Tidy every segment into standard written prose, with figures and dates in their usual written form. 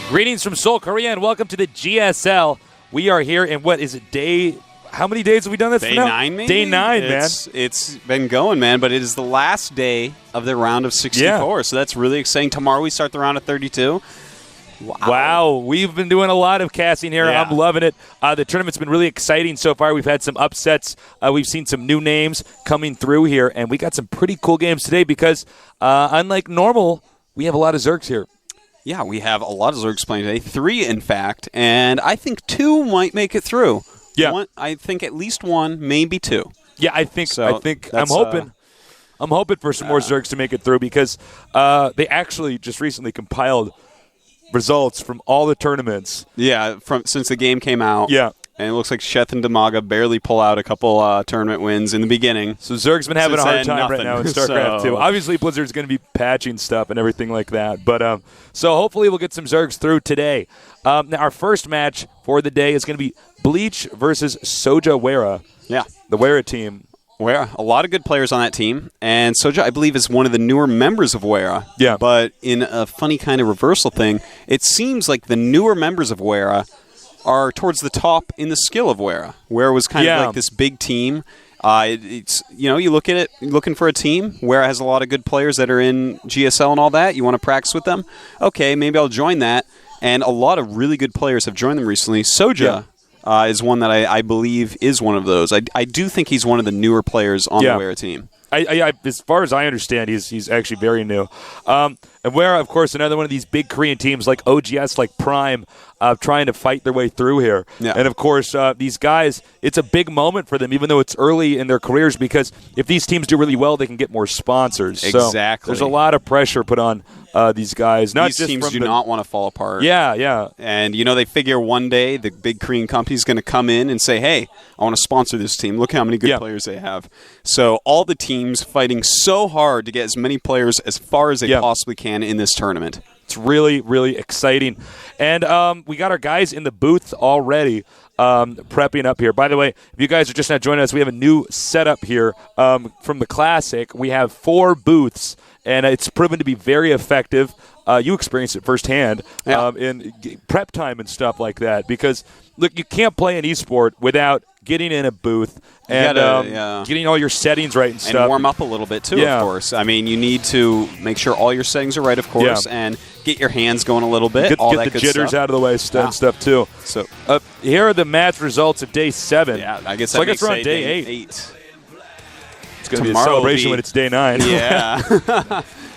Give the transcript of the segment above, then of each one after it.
Greetings from Seoul, Korea, and welcome to the GSL. We are here in what is it, day... How many days have we done this? Day 9, maybe? Day 9, man. It's been going, man, but it is the last day of the round of 64, so that's really exciting. Tomorrow we start the round of 32. Wow. We've been doing a lot of casting here. Yeah. I'm loving it. The tournament's been really exciting so far. We've had some upsets. We've seen some new names coming through here, and we got some pretty cool games today because, unlike normal, we have a lot of Zergs here. Yeah, we have a lot of Zergs playing today. 3, in fact, and I think 2 might make it through. Yeah. I think at least 1, maybe 2. Yeah, I'm hoping. I'm hoping for some more Zergs to make it through because they actually just recently compiled results from all the tournaments. Yeah, since the game came out. Yeah. And it looks like Sheth and Damaga barely pull out a couple tournament wins in the beginning. So Zerg's been having a hard time right now in StarCraft 2. So. Obviously, Blizzard's going to be patching stuff and everything like that. But so hopefully we'll get some Zergs through today. Now our first match for the day is going to be Bleach versus Ssoja Wera. Yeah. The Wera team. Wera, a lot of good players on that team. And Ssoja, I believe, is one of the newer members of Wera. Yeah. But in a funny kind of reversal thing, it seems like the newer members of Wera are towards the top in the skill of Wera. Wera was kind of like this big team. It's you look at it, looking for a team. Wera has a lot of good players that are in GSL and all that. You want to practice with them? Okay, maybe I'll join that. And a lot of really good players have joined them recently. Ssoja is one that I believe is one of those. I do think he's one of the newer players on the Wera team. As far as I understand, he's actually very new. And Wera, of course, another one of these big Korean teams like OGS, like Prime, trying to fight their way through here. Yeah. And, of course, these guys, it's a big moment for them, even though it's early in their careers, because if these teams do really well, they can get more sponsors. Exactly. So there's a lot of pressure put on these guys. These teams do not want to fall apart. Yeah. And, they figure one day the big Korean company is going to come in and say, hey, I want to sponsor this team. Look how many good players they have. So all the teams fighting so hard to get as many players as far as they possibly can in this tournament. It's really, really exciting. And we got our guys in the booth already prepping up here. By the way, if you guys are just not joining us, we have a new setup here from the Classic. We have 4 booths, and it's proven to be very effective. You experienced it firsthand in prep time and stuff like that. Because, look, you can't play an esport without getting in a booth and getting all your settings right and stuff. And warm up a little bit, too, of course. I mean, you need to make sure all your settings are right, of course, and get your hands going a little bit. Get that the jitters out of the way and stuff, too. So here are the match results of Day 7. Yeah, I guess we're on Day 8. It's going to be a celebration when it's Day 9. Yeah.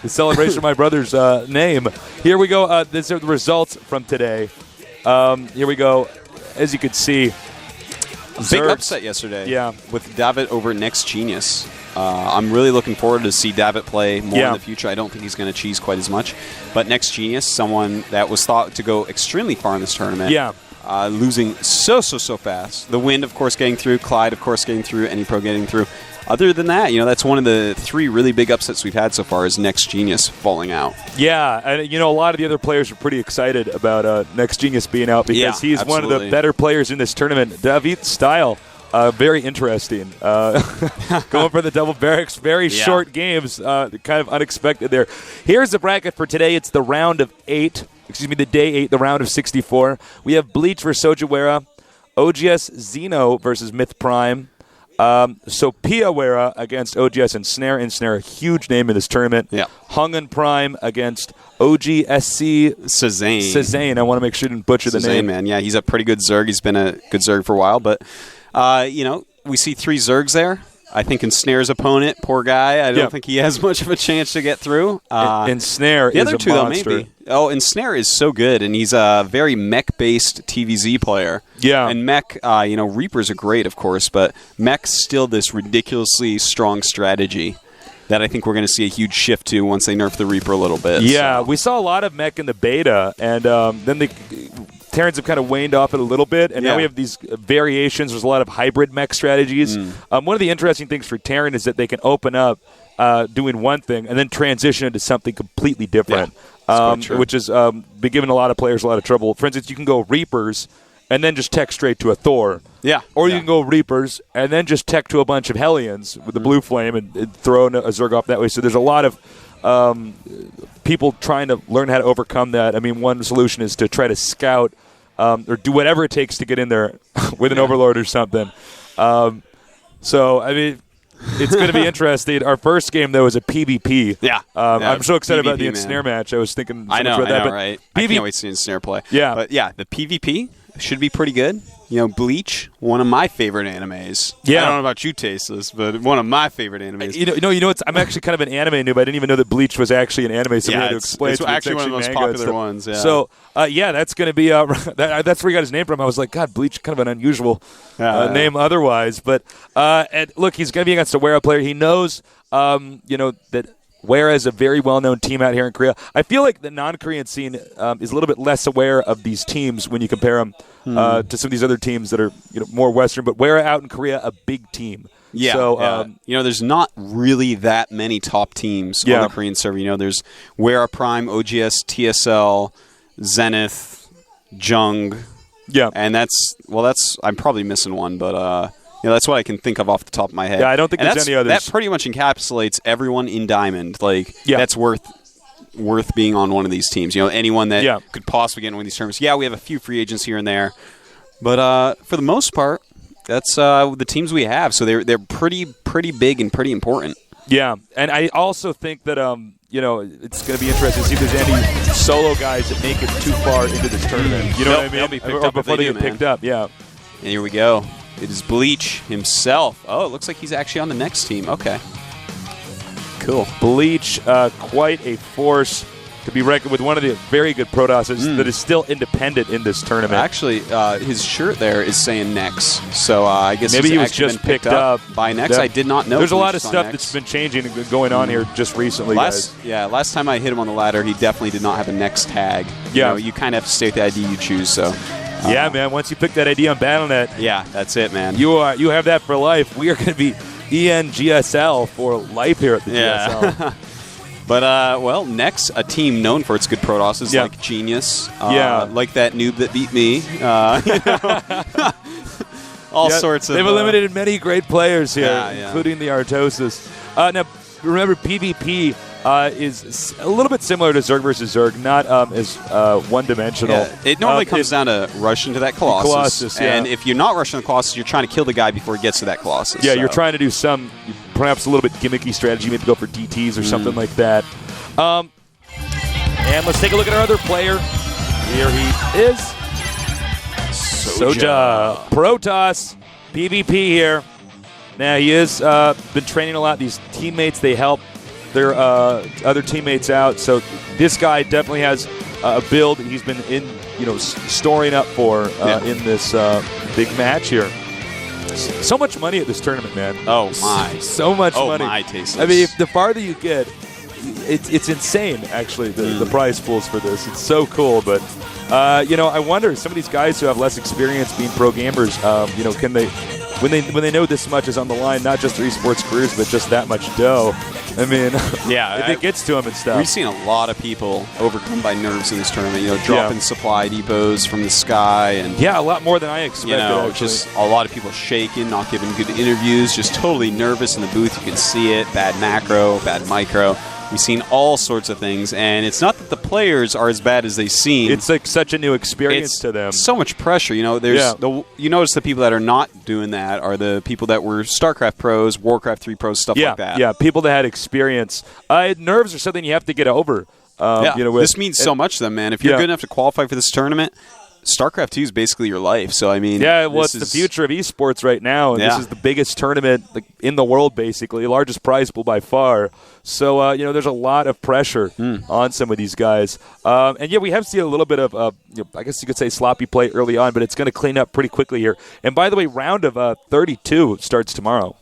The celebration of my brother's name. Here we go. These are the results from today. Here we go. As you can see, big upset yesterday. Yeah, with David over Next Genius. I'm really looking forward to see David play more in the future. I don't think he's going to cheese quite as much. But Next Genius, someone that was thought to go extremely far in this tournament. Yeah. Losing so fast. The Wind, of course, getting through. Clyde, of course, getting through. AnyPro getting through. Other than that, that's one of the 3 really big upsets we've had so far is Next Genius falling out. Yeah, and a lot of the other players are pretty excited about Next Genius being out because he's one of the better players in this tournament. David's style, very interesting. Going for the double barracks, very short games, kind of unexpected there. Here's the bracket for today. It's the round of 8. Excuse me, the Day 8, the round of 64. We have Bleach versus Ssoja Wera, OGS Xeno versus Myth Prime, Sophia Wera against OGS Ensnare. Ensnare, a huge name in this tournament. Yeah. Hungan Prime against OGSC Sazane. I want to make sure I didn't butcher the name. Man. Yeah, he's a pretty good Zerg. He's been a good Zerg for a while. But, we see 3 Zergs there. I think Ensnare's opponent, poor guy, I don't think he has much of a chance to get through. Ensnare is a monster. The other 2, though, maybe. Oh, Ensnare is so good, and he's a very mech-based TVZ player. Yeah. And mech, Reapers are great, of course, but mech's still this ridiculously strong strategy that I think we're going to see a huge shift to once they nerf the Reaper a little bit. Yeah, we saw a lot of mech in the beta, and then the Terrans have kind of waned off it a little bit, and now we have these variations. There's a lot of hybrid mech strategies. One of the interesting things for Terran is that they can open up doing one thing and then transition into something completely different, which has been giving a lot of players a lot of trouble. For instance, you can go Reapers and then just tech straight to a Thor. Yeah. Or you can go Reapers and then just tech to a bunch of Hellions with the blue flame and throw a Zerg off that way. So there's a lot of people trying to learn how to overcome that. I mean, one solution is to try to scout or do whatever it takes to get in there with an overlord or something. So, I mean, it's going to be interesting. Our first game, though, is a PvP. Yeah. I'm so excited PvP, about the Ensnare match. I was thinking so I know, much about that. Right? I can't wait to see Ensnare play. Yeah. But, yeah, the PvP should be pretty good. Bleach, one of my favorite animes. Yeah. I don't know about you, Tasteless, but one of my favorite animes. I'm actually kind of an anime noob. I didn't even know that Bleach was actually an anime, so we had to explain. It's actually one of the most popular ones, yeah. So, that's going to be that's where he got his name from. I was like, God, Bleach, kind of an unusual name otherwise. But, and look, he's going to be against a Weira player. He knows, that Weira is a very well-known team out here in Korea. I feel like the non-Korean scene is a little bit less aware of these teams when you compare them to some of these other teams that are more Western. But Weira out in Korea, a big team. Yeah. So, there's not really that many top teams on the Korean server. There's Weira Prime, OGS, TSL, Zenith, Jung. Yeah. And I'm probably missing one, but that's what I can think of off the top of my head. Yeah, I don't think there's any others. That pretty much encapsulates everyone in Diamond. That's worth being on one of these teams. Anyone that could possibly get in one of these tournaments. Yeah, we have a few free agents here and there, but for the most part, that's the teams we have. So they're pretty big and pretty important. Yeah, and I also think that it's going to be interesting to see if there's any solo guys that make it too far into this tournament. You know what I mean? They'll be picked up before they get picked up. Yeah. And here we go. It is Bleach himself. Oh, it looks like he's actually on the next team. Okay. Cool. Bleach, quite a force to be reckoned with, one of the very good Protosses that is still independent in this tournament. Actually, his shirt there is saying Nex, so I guess maybe he was just picked up by Nex. I did not know. There's a lot of stuff that's been changing and going on here just recently. Last time I hit him on the ladder, he definitely did not have a Nex tag. Yeah. You kind of have to stay with the ID you choose, so... yeah, man. Once you pick that ID on BattleNet, that's it, man. You have that for life. We are going to be GSL for life here at the GSL. But Nex, a team known for its good Protosses, like Genius, like that noob that beat me. All sorts of. They've eliminated many great players here, including the Artosis. Now, remember, PvP. Is a little bit similar to Zerg versus Zerg, not as one-dimensional. Yeah, it normally comes down to rushing to that Colossus. And if you're not rushing the Colossus, you're trying to kill the guy before he gets to that Colossus. Yeah, you're trying to do some, perhaps a little bit gimmicky strategy. You have to go for DTs or something like that. And let's take a look at our other player. Here he is. Ssoja. Protoss. PvP here. Now, he has been training a lot. These teammates, they help their other teammates out. So this guy definitely has a build that he's been storing up for in this big match here. So much money at this tournament, man. Oh my! So much money. Oh my, Tasteless. I mean, the farther you get, it's insane. Actually, the prize pools for this. It's so cool. But I wonder, some of these guys who have less experience being pro gamers, can they? When they know this much is on the line, not just their esports careers, but just that much dough. I mean, if it gets to them and stuff. We've seen a lot of people overcome by nerves in this tournament. Dropping supply depots from the sky, and a lot more than I expected. Just a lot of people shaking, not giving good interviews, just totally nervous in the booth. You can see it. Bad macro, bad micro. We've seen all sorts of things, and it's not that the players are as bad as they seem. It's like such a new experience to them. So much pressure. You notice the people that are not doing that are the people that were StarCraft pros, Warcraft 3 pros, stuff like that. Yeah, people that had experience. Nerves are something you have to get over. This means so much to them, man. If you're good enough to qualify for this tournament, StarCraft 2 is basically your life. So, I mean... it's the future of esports right now, and this is the biggest tournament in the world, basically. Largest prize pool by far. So, there's a lot of pressure on some of these guys. And, we have seen a little bit of, I guess you could say sloppy play early on, but it's going to clean up pretty quickly here. And, by the way, round of 32 starts tomorrow.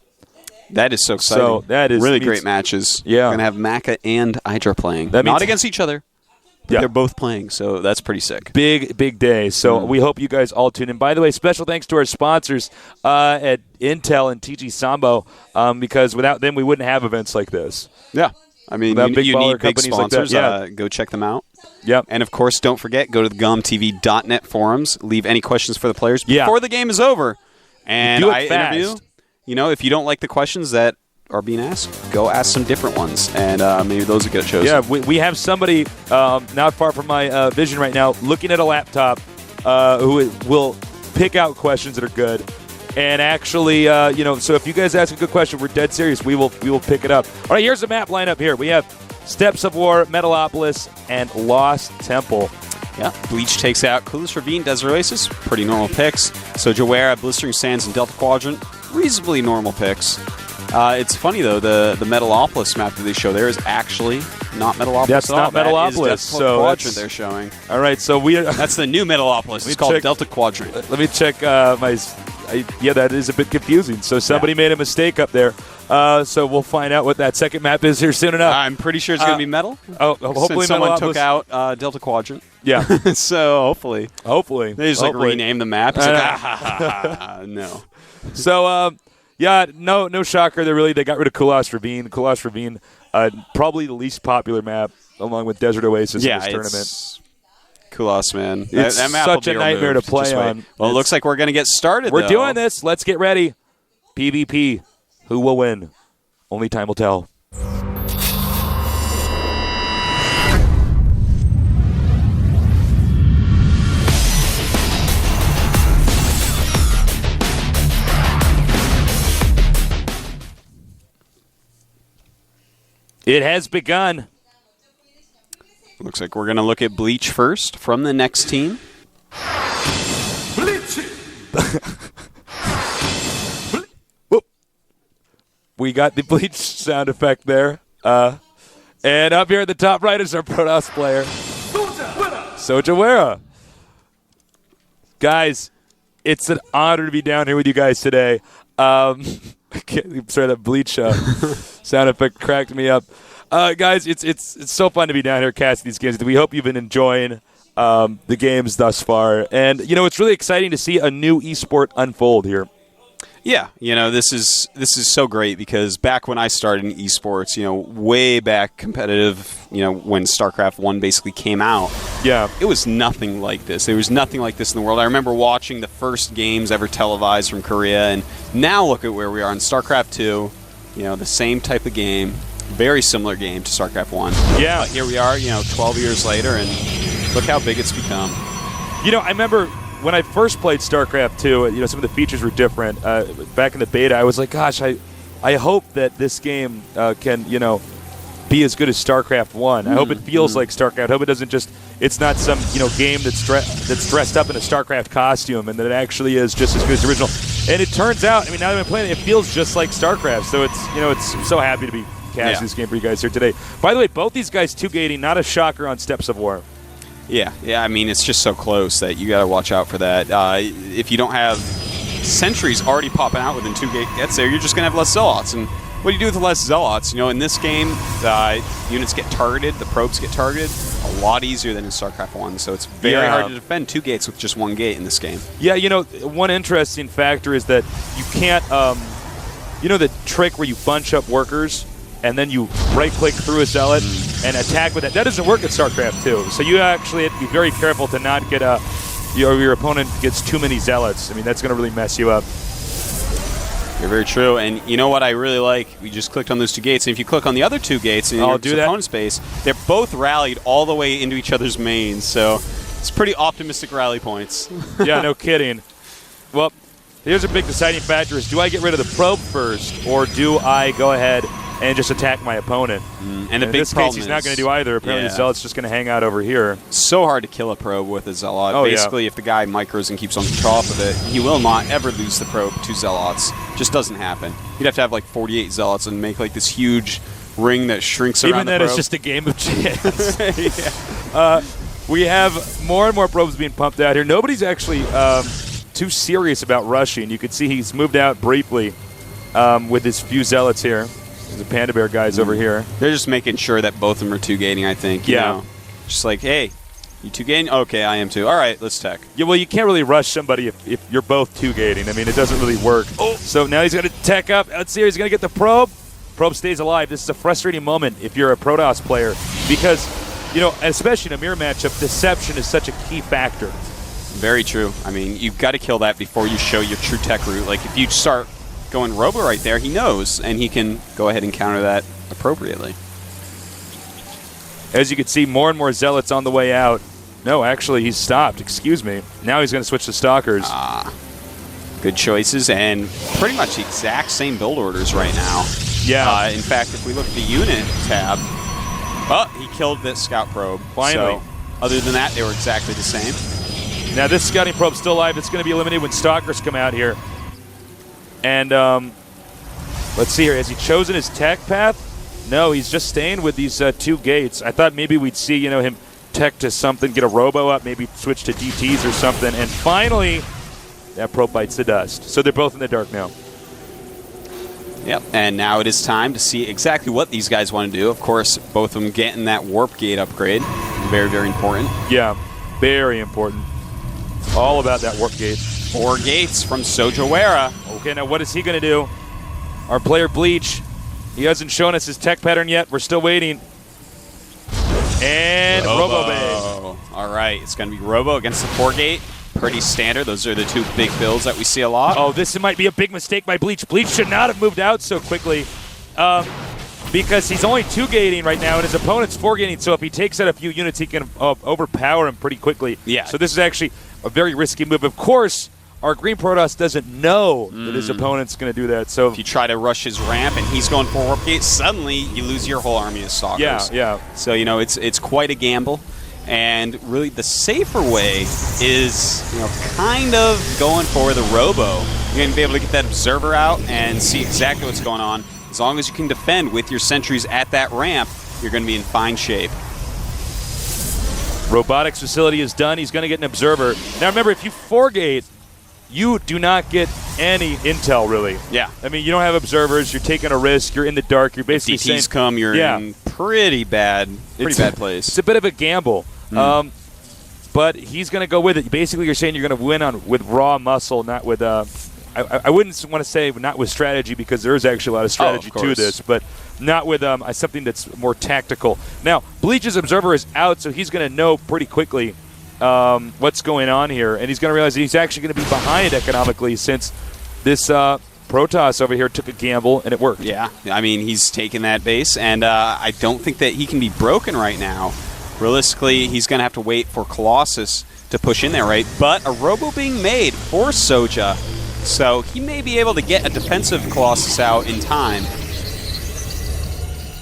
That is so exciting. So, that is... Really great matches. Yeah. We're going to have Maka and Hydra playing. Not against each other. But they're both playing, so that's pretty sick. Big day. So we hope you guys all tune in. By the way, special thanks to our sponsors at Intel and TG Sambo, because without them, we wouldn't have events like this. Yeah. I mean, you need big sponsors. Like go check them out. Yep. And, of course, don't forget, go to the GOMTV.net forums. Leave any questions for the players before the game is over. And do it fast. interview. If you don't like the questions that are being asked, go ask some different ones, and maybe those will get chosen. Yeah, we have somebody not far from my vision right now looking at a laptop who will pick out questions that are good. And actually, so if you guys ask a good question, we're dead serious. We will pick it up. All right, here's the map lineup here. We have Steps of War, Metalopolis, and Lost Temple. Yeah, Bleach takes out Clueless Ravine, Desert Oasis. Pretty normal picks. Ssoja, Blistering Sands, and Delta Quadrant. Reasonably normal picks. It's funny, though, the Metalopolis map that they show there is actually not Metalopolis. That's not Metalopolis. That is Delta Quadrant they're showing. All right, so that's the new Metalopolis. It's called Delta Quadrant. Let me check yeah, that is a bit confusing. So somebody made a mistake up there. So we'll find out what that second map is here soon enough. I'm pretty sure it's going to be metal. Hopefully since someone took out Delta Quadrant. Yeah. So hopefully. They just rename the map. It's no. So, no shocker. They got rid of Kulas Ravine. Kulas Ravine, probably the least popular map along with Desert Oasis in this tournament. Kulas, man. It's that map such a nightmare to play on. Well, it looks like we're going to get started, We're doing this. Let's get ready. PvP. Who will win? Only time will tell. It has begun. Looks like we're going to look at Bleach first from the next team. Bleach! We got the Bleach sound effect there. And up here at the top right is our Protoss player, Ssoja. Guys, it's an honor to be down here with you guys today. Sorry, that Bleach sound effect cracked me up. Guys, it's so fun to be down here casting these games. We hope you've been enjoying the games thus far. And, it's really exciting to see a new esport unfold here. Yeah, this is so great because back when I started in esports, way back competitive, when Starcraft 1 basically came out, it was nothing like this. There was nothing like this in the world. I remember watching the first games ever televised from Korea, and now look at where we are in Starcraft 2, the same type of game, very similar game to Starcraft 1. Yeah. But here we are, 12 years later, and look how big it's become. I remember when I first played StarCraft 2, some of the features were different. Back in the beta, I was like, gosh, I hope that this game can, be as good as StarCraft 1. I hope it feels like StarCraft. I hope it doesn't it's not some, game that's dressed up in a StarCraft costume and that it actually is just as good as the original. And it turns out, now that I'm playing it, it feels just like StarCraft. So I'm so happy to be casting this game for you guys here today. By the way, both these guys 2-gating, not a shocker on Steps of War. Yeah, it's just so close that you got to watch out for that. If you don't have sentries already popping out within 2 gets there, you're just going to have less zealots. And what do you do with less zealots? In this game, units get targeted, the probes get targeted a lot easier than in StarCraft 1. So it's very hard to defend 2 gates with just 1 gate in this game. Yeah, one interesting factor is that you can't, the trick where you bunch up workers and then you right-click through a zealot and attack with that. That doesn't work at StarCraft 2. So you actually have to be very careful to not get your opponent gets too many zealots. That's going to really mess you up. You're very true. And you know what I really like? We just clicked on those 2 gates. And if you click on the other 2 gates in your opponent's space, they're both rallied all the way into each other's mains. So it's pretty optimistic rally points. Yeah, no kidding. Well, here's a big deciding factor is do I get rid of the probe first or do I go ahead and just attack my opponent? And the in big this problem case, he's not going to do either. Apparently, the Zealot's just going to hang out over here. So hard to kill a probe with a Zealot. Basically, if the guy micros and keeps on top of it, he will not ever lose the probe to Zealots. Just doesn't happen. You'd have to have like 48 Zealots and make like this huge ring that shrinks around the probe. Even then, it's just a game of chance. We have more and more probes being pumped out here. Nobody's actually too serious about rushing. You can see he's moved out briefly with his few Zealots here. The Panda Bear guys over here. They're just making sure that both of them are 2-gating, I think. You know? Just like, hey, you 2-gating? Okay, I am too. All right, let's tech. Yeah, well, you can't really rush somebody if you're both 2-gating. It doesn't really work. So now he's going to tech up. Let's see, he's going to get the probe. Probe stays alive. This is a frustrating moment if you're a Protoss player because, especially in a mirror matchup, deception is such a key factor. Very true. You've got to kill that before you show your true tech route. Like, if you start going Robo right there, he knows, and he can go ahead and counter that appropriately. As you can see, more and more Zealots on the way out. No, actually, he's stopped. Excuse me. Now he's going to switch to Stalkers. Good choices, and pretty much the exact same build orders right now. Yeah. In fact, if we look at the unit tab, he killed the scout probe. Finally. So, other than that, they were exactly the same. Now, this scouting probe's still alive. It's going to be eliminated when Stalkers come out here. And let's see here. Has he chosen his tech path? No, he's just staying with these 2 gates. I thought maybe we'd see, him tech to something, get a Robo up, maybe switch to DTs or something. And finally, that probe bites the dust. So they're both in the dark now. Yep, and now it is time to see exactly what these guys want to do. Of course, both of them getting that warp gate upgrade. Very, very important. Yeah, very important. All about that warp gate. 4 gates from Ssoja Weira. Okay, now what is he going to do? Our player Bleach, he hasn't shown us his tech pattern yet. We're still waiting. And Robo Bay. All right, it's going to be Robo against the 4 gate. Pretty standard. Those are the 2 big builds that we see a lot. Oh, this might be a big mistake by Bleach. Bleach should not have moved out so quickly because he's only 2-gating right now, and his opponent's 4-gating, so if he takes out a few units, he can overpower him pretty quickly. Yeah. So this is actually a very risky move. Of course, our Green Protoss doesn't know that his opponent's going to do that. So if you try to rush his ramp and he's going for warp gate, suddenly you lose your whole army of Stalkers. Yeah. So, it's quite a gamble. And really the safer way is, kind of going for the Robo. You're going to be able to get that Observer out and see exactly what's going on. As long as you can defend with your sentries at that ramp, you're going to be in fine shape. Robotics facility is done. He's going to get an Observer. Now remember, if you 4-gate, you do not get any intel, really. Yeah. I mean, you don't have observers. You're taking a risk. You're in the dark. You're basically if DTs come, you're in pretty bad place. It's a bit of a gamble. But he's going to go with it. Basically, you're saying you're going to win with raw muscle, not with I wouldn't want to say not with strategy, because there is actually a lot of strategy to this, but not with something that's more tactical. Now, Bleach's Observer is out, so he's going to know pretty quickly what's going on here, and he's going to realize that he's actually going to be behind economically, since this Protoss over here took a gamble, and it worked. Yeah, I mean, he's taken that base, and I don't think that he can be broken right now. Realistically, he's going to have to wait for Colossus to push in there, right? But a Robo being made for Ssoja, so he may be able to get a defensive Colossus out in time.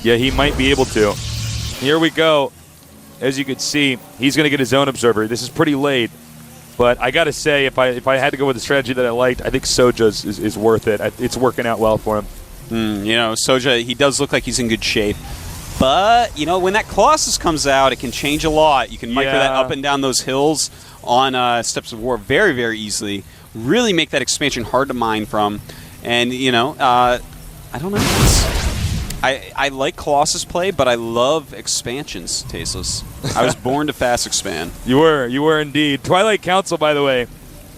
Yeah, he might be able to. Here we go. As you can see, he's going to get his own Observer. This is pretty late, but I got to say, if I had to go with the strategy that I liked, I think Ssoja's is worth it. It's working out well for him. Ssoja, he does look like he's in good shape. But, when that Colossus comes out, it can change a lot. You can micro that up and down those hills on Steps of War very, very easily. Really make that expansion hard to mine from. And, I don't know. I like Colossus play, but I love expansions, Tasteless. I was born to fast expand. You were indeed. Twilight Council, by the way,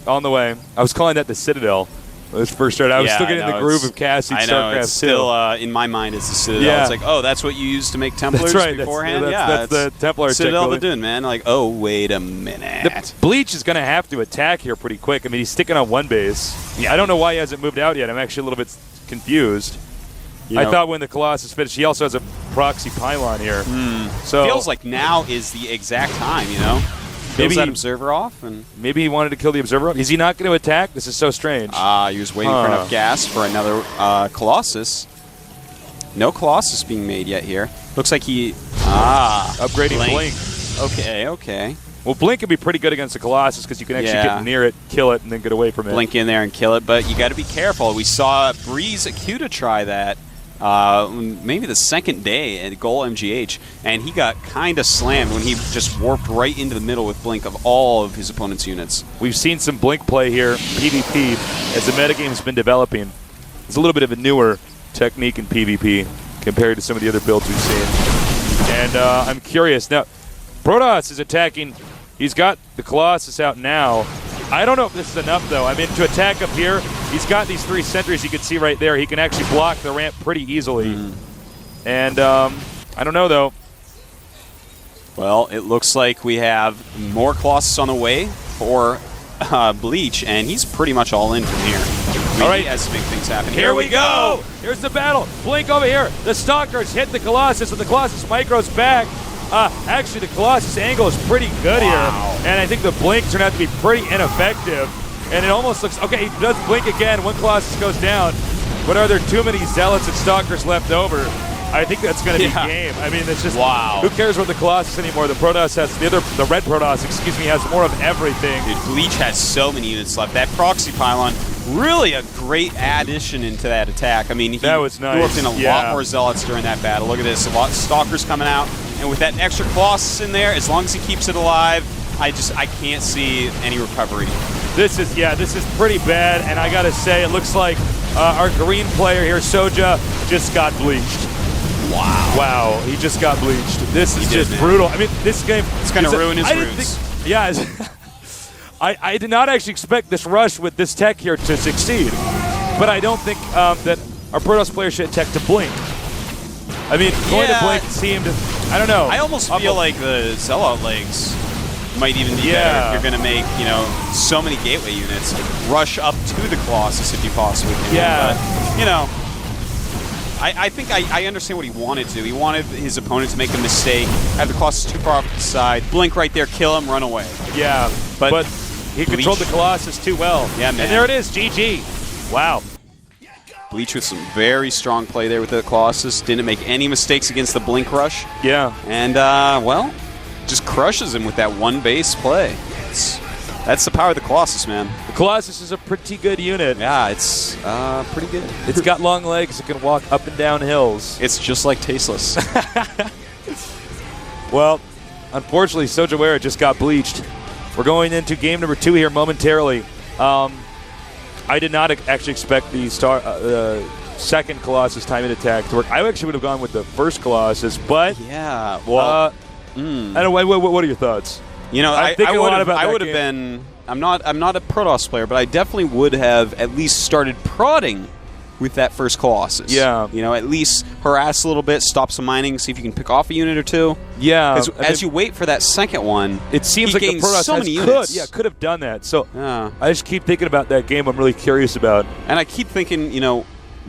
on the way. I was calling that the Citadel. When it first started. I was still getting in the groove of Cassie Starcraft. It's still, in my mind, it's the Citadel. Yeah. It's like, oh, that's what you used to make Templars beforehand? That's the Templar Citadel of Byun, man. Like, oh, wait a minute. The Bleach is going to have to attack here pretty quick. I mean, he's sticking on one base. Yeah. I don't know why he hasn't moved out yet. I'm actually a little bit confused. I thought when the Colossus finished, he also has a proxy pylon here. So feels like now is the exact time, Maybe that Observer off, and maybe he wanted to kill the Observer off. Is he not going to attack? This is so strange. He was waiting for enough gas for another Colossus. No Colossus being made yet here. Looks like he upgrading Blink. Okay. Well, Blink can be pretty good against the Colossus because you can actually get near it, kill it, and then get away from it. Blink in there and kill it, but you got to be careful. We saw Breeze Akuta try that. Maybe the second day at Goal MGH, and he got kind of slammed when he just warped right into the middle with Blink of all of his opponent's units. We've seen some Blink play here, PvP, as the metagame has been developing. It's a little bit of a newer technique in PvP compared to some of the other builds we've seen. And I'm curious. Now, Protoss is attacking. He's got the Colossus out now. I don't know if this is enough, though. I mean, to attack up here, he's got these 3 sentries you can see right there. He can actually block the ramp pretty easily. And I don't know, though. Well, it looks like we have more Colossus on the way for Bleach, and he's pretty much all in from here. All right. He has to make things happen. Here we go. Here's the battle. Blink over here. The Stalkers hit the Colossus, and the Colossus micros back. Actually, the Colossus angle is pretty good here, and I think the Blink turned out to be pretty ineffective. And it almost looks okay. He does blink again. One Colossus goes down. But are there too many Zealots and Stalkers left over? I think that's going to be game. I mean, it's just who cares about the Colossus anymore? The Protoss has the red Protoss, has more of everything. Dude, Bleach has so many units left. That proxy pylon, really a great addition into that attack. I mean, that was nice. He worked in a lot more Zealots during that battle. Look at this, a lot of Stalkers coming out, and with that extra Colossus in there, as long as he keeps it alive, I can't see any recovery. This is pretty bad, and I gotta say, it looks like our green player here, Ssoja, just got bleached. Wow, he just got bleached. This is just brutal. I mean, this game... It's going to ruin his roots. I did not actually expect this rush with this tech here to succeed, but I don't think that our Protoss player should tech to blink. I mean, going to blink seemed... I don't know. I almost feel like the Zealot legs might even be better if you're going to make, so many gateway units. Rush up to the Colossus if you possibly can. But, I think I understand what he wanted to. He wanted his opponent to make a mistake, have the Colossus too far off to the side, blink right there, kill him, run away. Yeah, but he controlled the Colossus too well. Yeah, man. And there it is, GG. Wow. Bleach with some very strong play there with the Colossus. Didn't make any mistakes against the blink rush. Yeah. And, just crushes him with that one base play. That's the power of the Colossus, man. The Colossus is a pretty good unit. Yeah, it's pretty good. It's got long legs. It can walk up and down hills. It's just like Tasteless. Well, unfortunately, Ssoja just got bleached. We're going into game number 2 here momentarily. I did not actually expect the second Colossus timing attack to work. I actually would have gone with the first Colossus, but yeah, well, I don't know. What are your thoughts? I would have been. I'm not a Protoss player, but I definitely would have at least started prodding with that first Colossus. Yeah. At least harass a little bit, stop some mining, see if you can pick off a unit or two. Yeah. Because as you wait for that second one, it seems like the Protoss could have done that. So I just keep thinking about that game. I'm really curious about. And I keep thinking,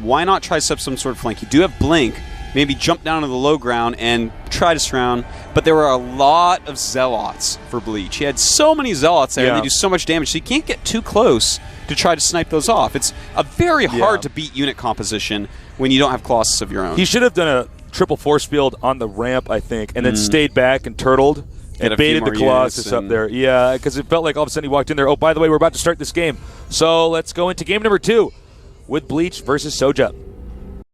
why not try some sort of flank? You do have Blink. Maybe jump down to the low ground and try to surround. But there were a lot of Zealots for Bleach. He had so many Zealots there, and they do so much damage, so you can't get too close to try to snipe those off. It's a very hard to beat unit composition when you don't have Colossus of your own. He should have done a triple force field on the ramp, I think, and then stayed back and turtled and baited the Colossus up there. Yeah, because it felt like all of a sudden he walked in there. Oh, by the way, we're about to start this game. So let's go into game number 2 with Bleach versus Ssoja.